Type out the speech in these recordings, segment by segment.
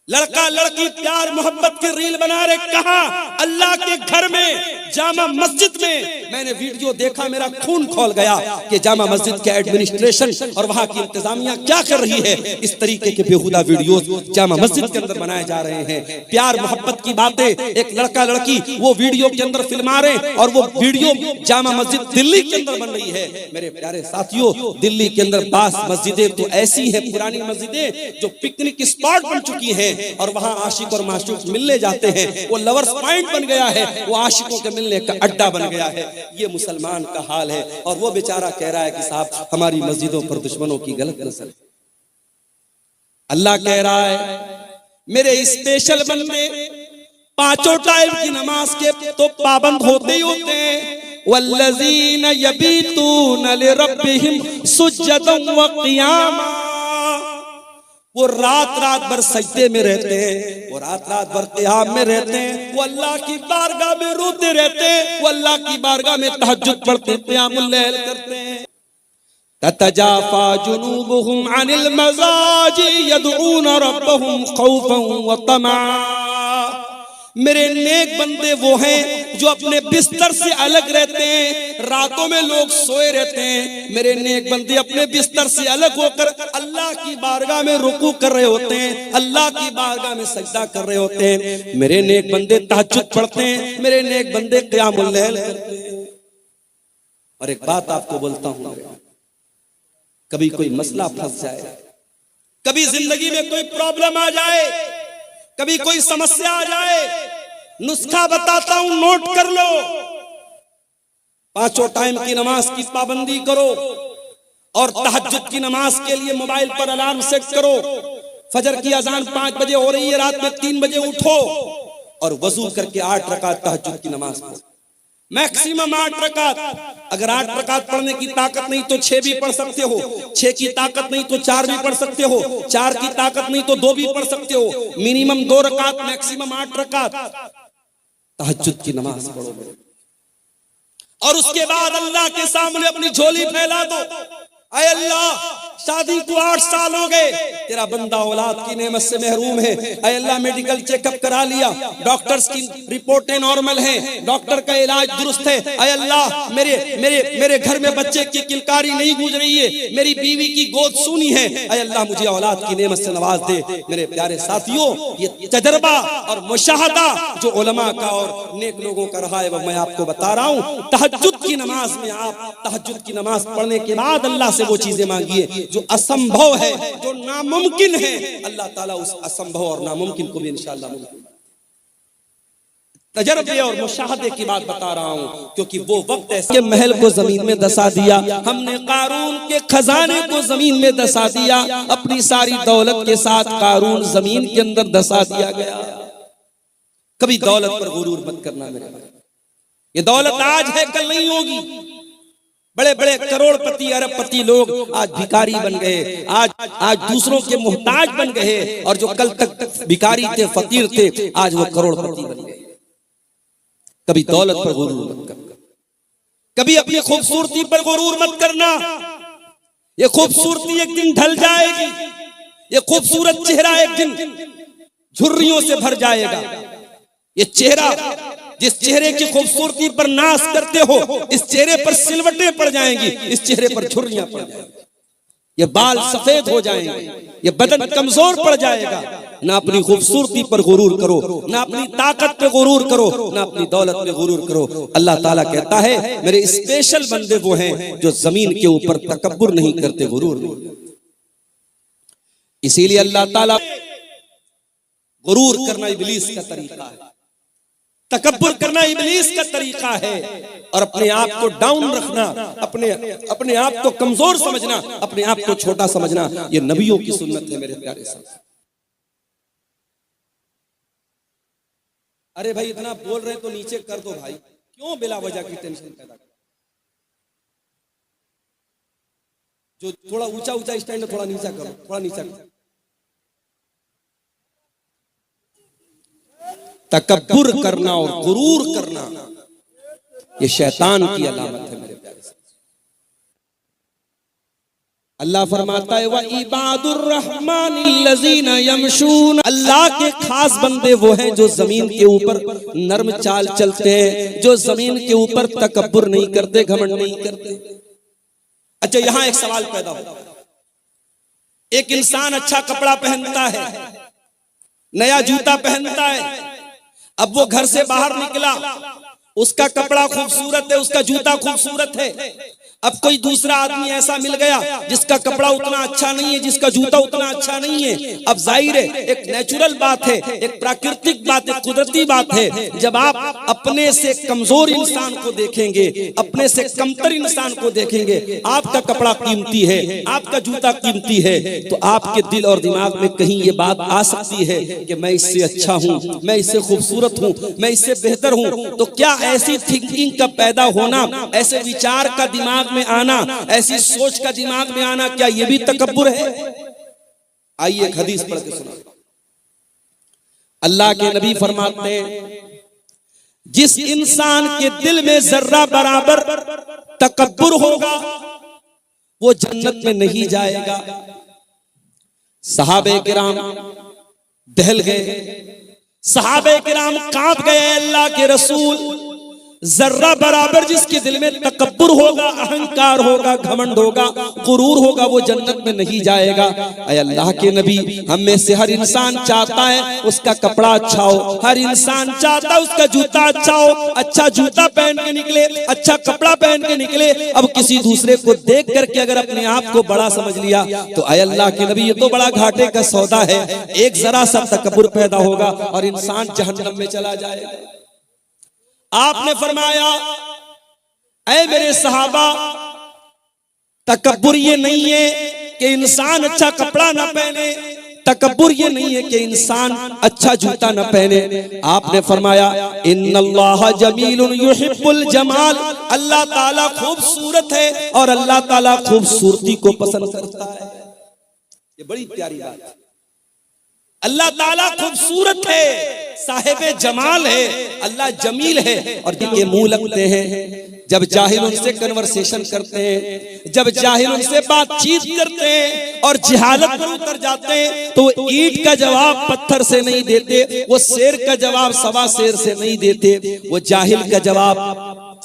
लड़का लड़की प्यार मोहब्बत की रील बना रहे। कहा? अल्लाह के घर में, जामा मस्जिद में। मैंने वीडियो देखा, मेरा खून खौल गया कि जामा मस्जिद के एडमिनिस्ट्रेशन और वहां की इंतजामिया क्या कर रही है। इस तरीके के बेहुदा वीडियोस जामा मस्जिद के अंदर बनाए जा रहे हैं। प्यार मोहब्बत की बातें एक लड़का लड़की वो वीडियो के अंदर फिल्मा रहे और वो वीडियो जामा मस्जिद दिल्ली के अंदर बन रही है। मेरे प्यारे साथियों, दिल्ली के अंदर 5 मस्जिदें तो ऐसी हैं, पुरानी मस्जिदें जो पिकनिक स्पॉट बन चुकी हैं और वहां आशिक और माशूक मिलने जाते हैं। वो लवर्स पॉइंट बन गया है, वो आशिकों के मिलने का अड्डा बन गया है। ये मुसलमान का हाल है। और वो बेचारा कह रहा है कि साहब हमारी मस्जिदों पर दुश्मनों की गलत नजर। अल्लाह कह रहा है मेरे स्पेशल बंदे 5 टाइम की नमाज के तो पाबंद होते ही होते हैं। वल्लज़ीना यबीतूना लिरब्बिहिम सुज्जदन व क़ियामा, वो रात भर सजदे में रहते हैं, वो रात भर क़ियाम में रहते हैं, वो अल्लाह की बारगाह में रोते रहते हैं, वो अल्लाह की बारगाह में तहज्जुद पढ़ते हैं, क़ियामुल लैल करते हैं। ततजाफा जुनूबुहुम अनिल मज़ाजी यदऊना रब्बहुम खौफन व तमा। मेरे नेक बंदे वो हैं जो अपने बिस्तर से अलग रहते हैं। रातों में लोग सोए रहते हैं, मेरे नेक बंदे अपने बिस्तर से अलग होकर अल्लाह की बारगाह में रुकू कर रहे होते हैं, अल्लाह की बारगाह में सजदा कर रहे होते हैं। मेरे नेक बंदे तहज्जुद पढ़ते हैं, मेरे नेक बंदे क़ियामुल लैल करते हैं। और एक बात आपको बोलता हूं, कभी कोई मसला फंस जाए, कभी जिंदगी में कोई प्रॉब्लम आ जाए, कभी कोई समस्या आ जाए, नुस्खा बताता हूं, नोट कर लो। 5 टाइम की नमाज की पाबंदी करो और तहज्जुद की नमाज के लिए मोबाइल पर अलार्म सेट करो। फजर की अजान 5 बजे हो रही है, रात में 3 बजे उठो और वजू करके 8 रकात तहज्जुद की नमाज पढ़ो। मैक्सिमम 8 रकात। अगर 8 रकात पढ़ने की ताकत नहीं तो 6 भी पढ़ सकते हो, 6 की ताकत नहीं तो 4 भी पढ़ सकते हो, 4 की ताकत नहीं तो 2 भी पढ़ सकते हो। मिनिमम 2 रकात, मैक्सिमम 8 रकात तहज्जुद की नमाज पढ़ो और उसके बाद अल्लाह के सामने अपनी झोली फैला दो। ऐ अल्लाह, शादी को 8 साल हो गए, तेरा बंदा औलाद की नेमत से महरूम है। ऐ अल्लाह, मेडिकल चेकअप करा लिया, डॉक्टर्स की रिपोर्टें नॉर्मल हैं, डॉक्टर का इलाज दुरुस्त है। ऐ अल्लाह, मेरे घर में बच्चे की किलकारी नहीं गूंज रही है, मेरी बीवी की गोद सूनी है। ऐ अल्लाह, मुझे औलाद की नेमत से नवाज दे। मेरे प्यारे साथियों, ये तजर्बा और मुशाहदा जो उलमा का और नेक लोगों का रहा है, वो मैं आपको बता रहा हूं। तहज्जुद की नमाज में आप तहज्जुद की नमाज पढ़ने के बाद अल्लाह से वो चीजें मांगिए जो असंभव है, जो नामुमकिन है। अल्लाह ताला उस असंभव और नामुमकिन को भी इंशाअल्लाह मुमकिन। तजर्बे और मुशाहदे की बात बता रहा हूं क्योंकि वो वक्त ऐसा के महल को जमीन में दसा दिया, हमने कारून के खजाने को जमीन में दसा दिया, अपनी सारी दौलत के साथ कारून जमीन के अंदर दसा दिया गया। कभी दौलत पर गुरूर मत करना मेरे भाई। ये दौलत आज है, कल नहीं होगी। बड़े बड़े करोड़पति अरबपति लोग आज भिखारी बन गए, आज दूसरों के मोहताज बन गए, और जो कल तक भिखारी थे, फकीर थे, आज वो करोड़पति बन गए। कभी दौलत पर गुरूर मत करना, कभी अपनी खूबसूरती पर गुरूर मत करना। ये खूबसूरती एक दिन ढल जाएगी, ये खूबसूरत चेहरा एक दिन झुर्रियों से भर जाएगा। ये चेहरा, जिस चेहरे की खूबसूरती पर नाश करते हो, इस चेहरे पर सिलवटें पड़ जाएंगी, इस चेहरे पर झुर्रियां पड़ जाएंगी, ये बाल सफेद हो जाएंगे, ये बदन कमजोर पड़ जाएगा। ना अपनी खूबसूरती पर गुरूर करो, ना अपनी ताकत पे गुरूर करो, ना अपनी दौलत पे गुरूर करो। अल्लाह ताला कहता है मेरे स्पेशल बंदे वो हैं जो जमीन के ऊपर तकब्बुर नहीं करते, गुरूर नहीं। इसीलिए अल्लाह ताला, गुरूर करना इब्लीस का तरीका है, तकब्बुर करना इब्लीस का तरीका है, और अपने आप को डाउन रखना, अपने आप को कमजोर समझना, अपने आप को छोटा समझना, ये नबियों की सुन्नत है मेरे प्यारे साथ। अरे भाई, इतना बोल रहे तो नीचे कर दो भाई, क्यों बिला वजह की टेंशन पैदा कर। जो थोड़ा ऊंचा स्टैंड है, थोड़ा नीचा करो, थोड़ा नीचा करो। तकब्बुर करना और गुरूर करना ये शैतान की अलामत है मेरे प्यारे। अल्लाह फरमाता है व इबादुर रहमानिल्लज़ीना यमशून, अल्लाह के खास बंदे वो हैं जो जमीन के ऊपर नर्म चाल चलते हैं, जो जमीन के ऊपर तकब्बुर नहीं करते, घमंड नहीं करते। अच्छा, यहां एक सवाल पैदा होता है, एक इंसान अच्छा कपड़ा पहनता है, नया जूता पहनता है, अब वो घर से बाहर निकला, उसका कपड़ा खूबसूरत है, उसका जूता खूबसूरत है। अब कोई दूसरा आदमी ऐसा मिल गया जिसका कपड़ा उतना अच्छा नहीं है, जिसका जूता उतना अच्छा नहीं है। अब जाहिर है एक नेचुरल बात है, एक प्राकृतिक बात है, कुदरती बात है, जब आप अपने से कमजोर इंसान को देखेंगे, अपने से कमतर इंसान को देखेंगे, आपका कपड़ा कीमती है, आपका जूता कीमती है, तो आपके दिल और दिमाग में कहीं ये बात आ सकती है कि मैं इससे अच्छा हूं, मैं इससे खूबसूरत हूं, मैं इससे बेहतर हूं। तो क्या ऐसी थिंकिंग का पैदा होना, ऐसे विचार का दिमाग में आना, ऐसी सोच का दिमाग में आना, क्या यह भी तकब्बुर है? आइए एक हदीस पढ़ के सुना। अल्लाह के नबी फरमाते हैं जिस इंसान के दिल में जर्रा बराबर तकब्बुर होगा वो जन्नत में नहीं जाएगा। सहाबे किराम दहल गए, सहाबे किराम कांप गए, अल्लाह के रसूल, जर्रा बराबर जिसके दिल में तकब्बुर होगा, अहंकार होगा, घमंड होगा, गुरूर होगा, वो जन्नत में नहीं जाएगा। ऐ अल्लाह के नबी, हम में से हर इंसान चाहता है उसका कपड़ा अच्छा हो, हर इंसान चाहता है उसका जूता अच्छा हो, अच्छा जूता पहन के निकले, अच्छा कपड़ा पहन के निकले। अब किसी दूसरे को देख करके अगर अपने आप को बड़ा समझ लिया तो ऐ अल्लाह के नबी, ये तो बड़ा घाटे का सौदा है। एक जरा सा तकब्बुर पैदा होगा और इंसान जहन्नम में चला जाएगा। आपने फरमाया ऐ मेरे सहाबा, तकब्बुर ये नहीं है कि इंसान अच्छा कपड़ा ना पहने, तकब्बुर ये नहीं है कि इंसान अच्छा जूता ना पहने। आपने फरमाया इन्नल्लाह जमीलुन युहिब्बुल जमाल, अल्लाह ताला खूबसूरत है और अल्लाह ताला खूबसूरती को पसंद करता है। ये बड़ी प्यारी बात है। अल्लाह ताला खूबसूरत है, साहिबे जमाल है, अल्लाह जमील है। और ये मुंह लगते हैं जब जाहिल उनसे कन्वर्सेशन करते हैं, जब जाहिल उनसे बातचीत करते हैं और जिहालत पर उतर जाते हैं तो ईंट का जवाब पत्थर से नहीं देते, वो शेर का जवाब सवा शेर से नहीं देते, वो जाहिल का जवाब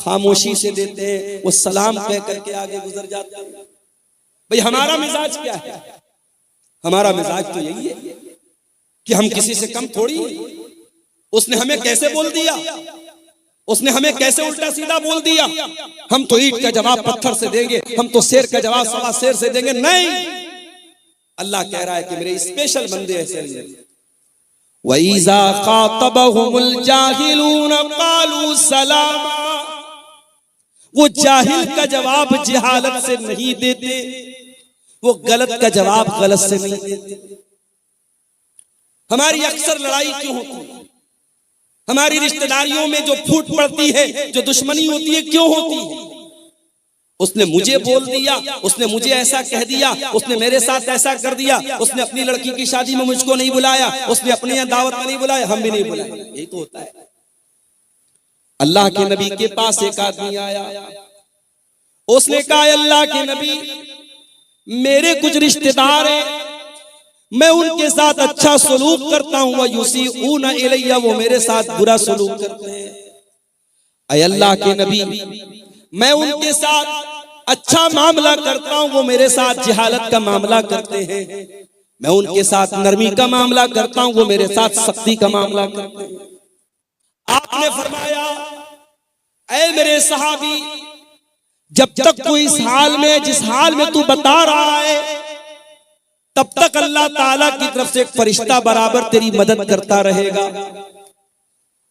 खामोशी से देते हैं, वो सलाम कह करके आगे गुजर जाते हैं। भाई हमारा मिजाज क्या है? हमारा मिजाज तो यही है कि हम किसी से कम थोड़ी। उसने हमें कैसे बोल दिया, उसने हमें कैसे उल्टा सीधा बोल दिया, हम तो ईंट का जवाब पत्थर से देंगे, हम तो शेर का जवाब सवा शेर से देंगे। नहीं, अल्लाह कह रहा है कि मेरे स्पेशल बंदे ऐसे नहीं। वइज़ा ख़ातबहुमुल जाहिलून क़ालू सलामा, वो जाहिल का जवाब जहालत से नहीं देते, वो गलत का जवाब गलत से नहीं देते। हमारी अक्सर लड़ाई क्यों होती है? हमारी रिश्तेदारियों में जो फूट पड़ती है, जो दुश्मनी होती है, क्यों होती है? उसने मुझे बोल दिया, उसने मुझे ऐसा कह दिया, उसने मेरे साथ ऐसा कर दिया, उसने अपनी लड़की की शादी में मुझको नहीं बुलाया, उसने अपने यहाँ दावत में नहीं बुलाया, हम भी नहीं बुलाए। यही तो होता है। अल्लाह के नबी के पास एक आदमी आया, उसने कहा अल्लाह के नबी, मेरे कुछ रिश्तेदार हैं, मैं उनके साथ अच्छा सलूक करता हूं, वह युसीऊना इलैया, वो मेरे साथ बुरा सलूक करते हैं। ऐ अल्लाह के नबी, मैं उनके साथ अच्छा मामला करता हूं, वो मेरे साथ जिहालत का मामला करते हैं। मैं उनके साथ नरमी का मामला करता हूं, वो मेरे साथ सख्ती का मामला करते हैं। आपने फरमाया ऐ मेरे सहाबी, जब तक तू इस हाल में, जिस हाल में तू बता रहा है, तब तक अल्लाह ताला की तरफ से एक फरिश्ता बराबर तेरी मदद करता रहेगा।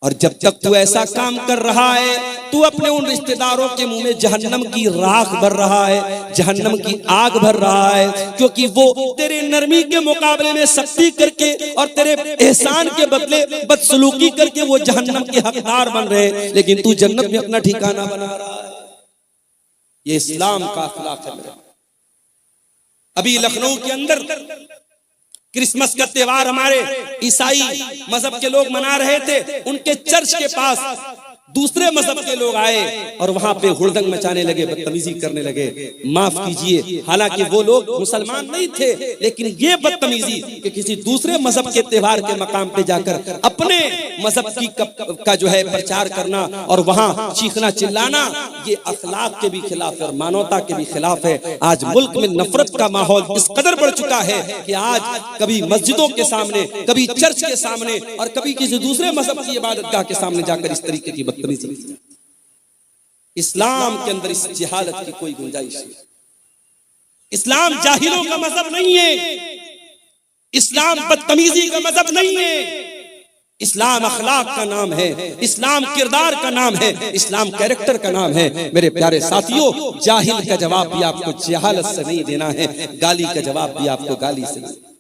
और जब तक तू ऐसा काम कर रहा है, तू अपने उन रिश्तेदारों के मुंह में जहन्नम की राख भर रहा है, जहन्नम की आग भर रहा है, क्योंकि वो तेरे नरमी के मुकाबले में सख्ती करके और तेरे एहसान के बदले बदसलूकी करके वो जहन्नम के हकदार बन रहे हैं, लेकिन तू जन्नत में अपना ठिकाना बना रहा है। ये इस्लाम का अखलाक है। अभी लखनऊ के अंदर क्रिसमस का त्योहार हमारे ईसाई मजहब के लोग मना रहे थे। उनके चर्च के पास दूसरे मजहब के लोग आए और वहां पे हुड़दंग मचाने लगे, बदतमीजी करने लगे। माफ कीजिए, हालांकि वो लोग मुसलमान नहीं थे, लेकिन ये बदतमीजी कि किसी दूसरे मजहब के त्योहार के मकाम पे जाकर अपने मजहब की का जो है प्रचार करना और वहां चीखना चिल्लाना, ये अखलाक के भी खिलाफ है और मानवता के भी खिलाफ है। आज मुल्क में नफरत का माहौल इस कदर बढ़ चुका है कि आज कभी मस्जिदों के सामने, कभी चर्च के सामने और कभी किसी दूसरे मजहब की इबादतगाह के सामने जाकर इस तरीके की बदतमीजी। इस्लाम के अंदर इस जहालत की कोई गुंजाइश नहीं। इस्लाम जाहिलों का मजहब नहीं है, इस्लाम बदतमीजी का मजहब नहीं है। इस्लाम अखलाक का नाम है, इस्लाम किरदार का नाम है, इस्लाम कैरेक्टर का नाम है। मेरे प्यारे साथियों, जाहिल का जवाब भी आपको जहालत से नहीं देना है, गाली का जवाब भी आपको गाली से नहीं।